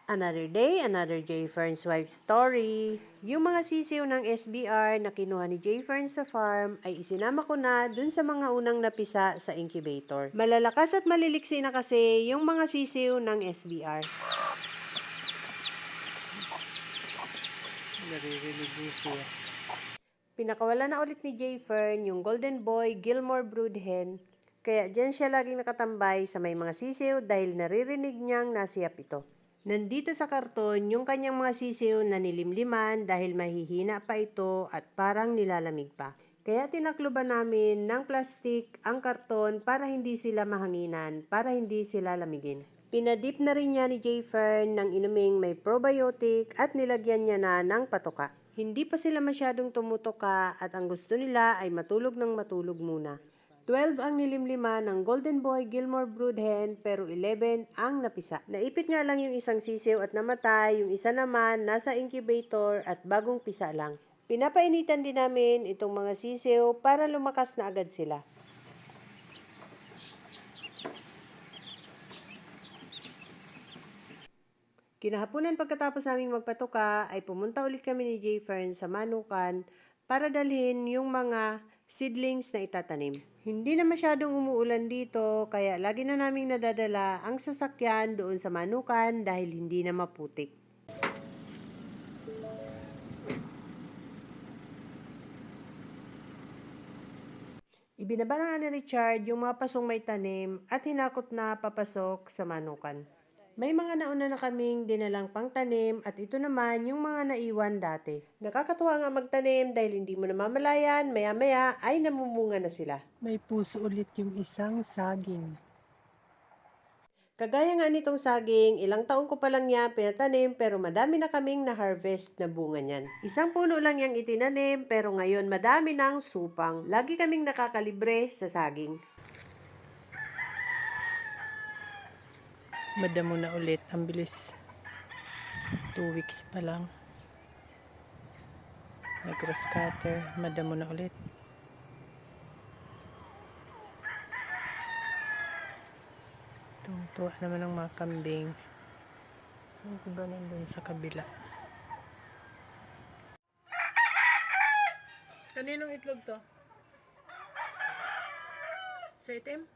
Another day, another J. Fern's wife story. Yung mga sisiw ng SBR na kinuha ni J. Fern sa farm ay isinama ko na dun sa mga unang napisa sa incubator. Malalakas at maliliksi na kasi yung mga sisiw ng SBR. Naririnig niyo siya. Pinakawala na ulit ni J. Fern yung Golden Boy Gilmore Brood Hen. Kaya dyan siya laging nakatambay sa may mga sisiw dahil naririnig niyang nasiyap ito. Nandito sa karton yung kanyang mga sisiw na nilimliman dahil mahihina pa ito at parang nilalamig pa. Kaya tinakluban namin ng plastik ang karton para hindi sila mahanginan, para hindi sila lamigin. Pinadip na rin niya ni J. Fern ng inuming may probiotic at nilagyan niya na ng patoka. Hindi pa sila masyadong tumutoka at ang gusto nila ay matulog ng matulog muna. 12 ang nilimlima ng Golden Boy Gilmore Brood Hen pero 11 ang napisa. Naipit nga lang yung isang sisiw at namatay, yung isa naman nasa incubator at bagong pisa lang. Pinapainitan din namin itong mga sisiw para lumakas na agad sila. Kinahaponan pagkatapos naming magpatuka ay pumunta ulit kami ni J. Fern sa manukan para dalhin yung mga seedlings na itatanim. Hindi na masyadong umuulan dito kaya lagi na naming nadadala ang sasakyan doon sa manukan dahil hindi na maputik. Ibinaba na ni Richard yung mga pasong may tanim at hinakot na papasok sa manukan. May mga nauna na kaming dinalang pangtanim at ito naman yung mga naiwan dati. Nakakatuwa nga magtanim dahil hindi mo namamalayan, maya-maya ay namumunga na sila. May puso ulit yung isang saging. Kagaya nga nitong saging, ilang taon ko pa lang yan pinatanim pero madami na kaming na-harvest na bunga niyan. Isang puno lang yang itinanim pero ngayon madami ng supang. Lagi kaming nakakalibre sa saging. Madamo na ulit. Ang bilis. 2 weeks pa lang. Nag-grass cutter. Madamo na ulit. Tuwa naman ng mga kambing. Ang iba nandun sa kabila. Kaninong itlog to? Sa itim?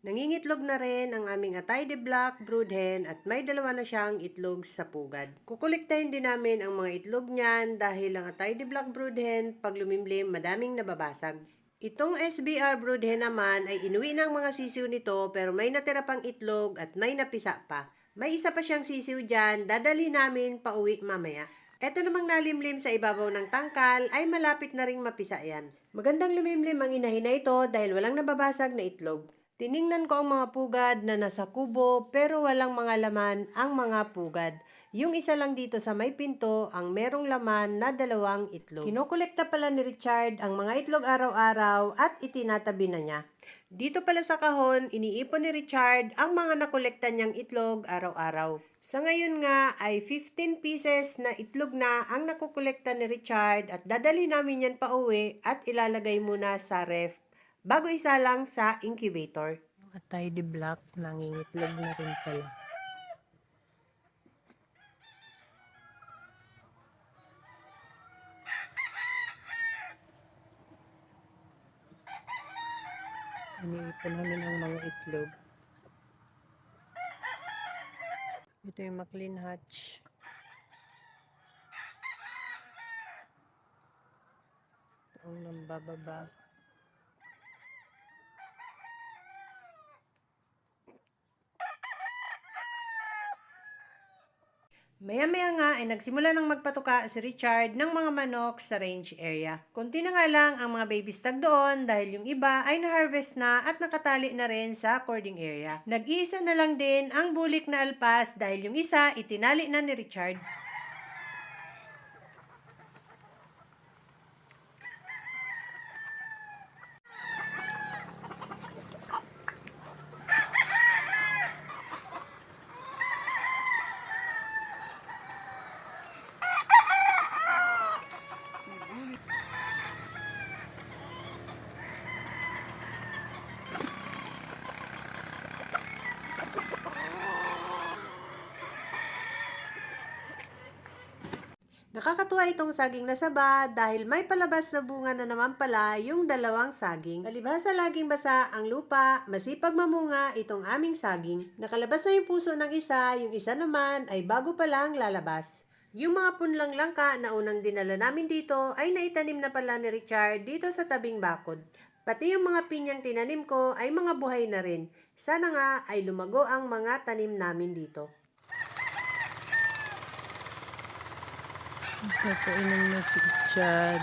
Nangingitlog na rin ang aming Atay de Black brood hen at may dalawa na siyang itlog sa pugad. Kukuliktahin din namin ang mga itlog niyan dahil ang Atay de Black brood hen pag lumimlim madaming nababasag. Itong SBR brood hen naman ay inuwi ng mga sisiw nito pero may natira pang itlog at may napisa pa. May isa pa siyang sisiw dyan, dadali namin pauwi mamaya. Eto namang nalimlim sa ibabaw ng tangkal ay malapit na ring mapisa yan. Magandang lumimlim ang inahin na ito dahil walang nababasag na itlog. Tiningnan ko ang mga pugad na nasa kubo pero walang mga laman ang mga pugad. Yung isa lang dito sa may pinto ang merong laman na 2 itlog. Kinokolekta pala ni Richard ang mga itlog araw-araw at itinatabi na niya. Dito pala sa kahon, iniipon ni Richard ang mga nakolekta niyang itlog araw-araw. Sa ngayon nga ay 15 pieces na itlog na ang nakukolekta ni Richard at dadali namin yan pa uwi at ilalagay muna sa ref bago isa lang sa incubator. Yung Atay de Black, nangingitlog na rin pala. Iniipon namin ang mga itlog. Ito yung McLean Hatch. Ito ang nambababa. Maya-maya nga ay nagsimula ng magpatuka si Richard ng mga manok sa range area. Kunti na nga lang ang mga baby stag doon dahil yung iba ay na-harvest na at nakatali na rin sa cording area. Nag-iisa na lang din ang bulik na alpas dahil yung isa itinali na ni Richard. Nakakatuwa itong saging na saba dahil may palabas na bunga na naman pala yung dalawang saging. Palibhasa laging basa ang lupa, masipag mamunga itong aming saging. Nakalabas na yung puso ng isa, yung isa naman ay bago pa lang lalabas. Yung mga punlang langka na unang dinala namin dito ay naitanim na pala ni Richard dito sa tabing bakod. Pati yung mga pinyang tinanim ko ay mga buhay na rin. Sana nga ay lumago ang mga tanim namin dito. Napainom na si Chad.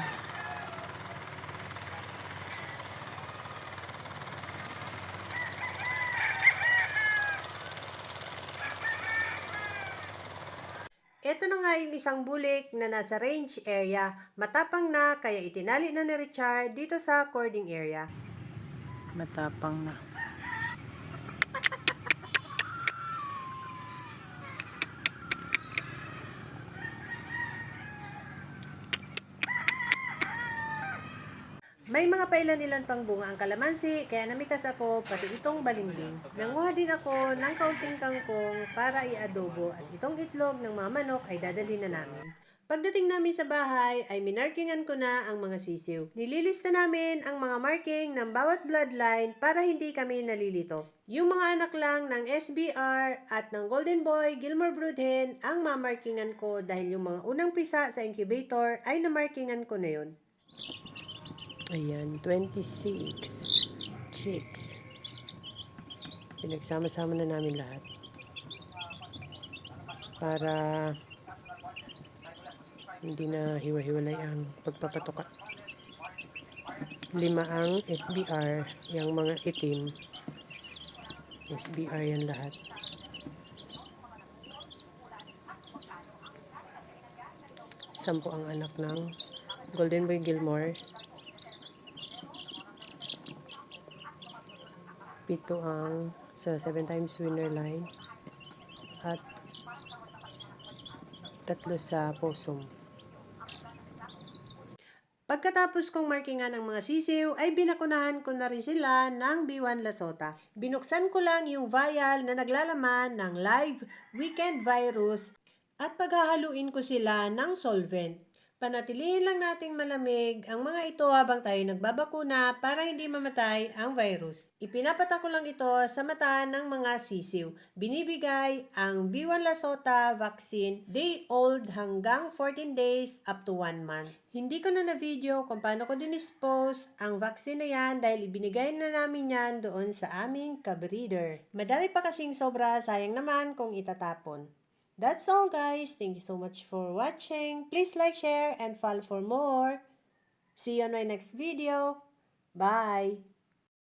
Ito na nga yung isang bulik na nasa range area. Matapang na kaya itinali na ni Richard dito sa cording area. Matapang na. May mga pailan-ilan pang bunga ang kalamansi, kaya namitas ako pati itong balimbing. Nanguha din ako ng kaunting kangkong para i-adobo at itong itlog ng mga manok ay dadalhin na namin. Pagdating namin sa bahay ay minarkingan ko na ang mga sisiw. Nililista namin ang mga marking ng bawat bloodline para hindi kami nalilito. Yung mga anak lang ng SBR at ng Golden Boy Gilmore Broodhen ang mamarkingan ko dahil yung mga unang pisa sa incubator ay namarkingan ko na yun. Ayan, 26 chicks. Pinagsama-sama na namin lahat. Para hindi na hiwa-hiwalay ang pagpapatuka. 5 ang SBR, yung mga itim. SBR yan lahat. 10 ang anak ng Golden Boy Gilmore. 7 ang sa 7 times winner line. At 3 sa possum. Pagkatapos kong markingan ang mga sisiw, ay binakunahan ko na rin sila ng B1 Lasota. Binuksan ko lang yung vial na naglalaman ng live weekend virus at paghahaluin ko sila ng solvent. Panatilihin lang nating malamig ang mga ito habang tayo nagbabakuna para hindi mamatay ang virus. Ipinapatak ko lang ito sa mata ng mga sisiw. Binibigay ang B1 Lasota vaccine day old hanggang 14 days up to 1 month. Hindi ko na na-video kung paano ko dinispose ang vaccine na yan dahil ibinigay na namin yan doon sa aming ka-breeder. Madami pa kasing sobra, sayang naman kung itatapon. That's all guys. Thank you so much for watching. Please like, share, and follow for more. See you on my next video. Bye!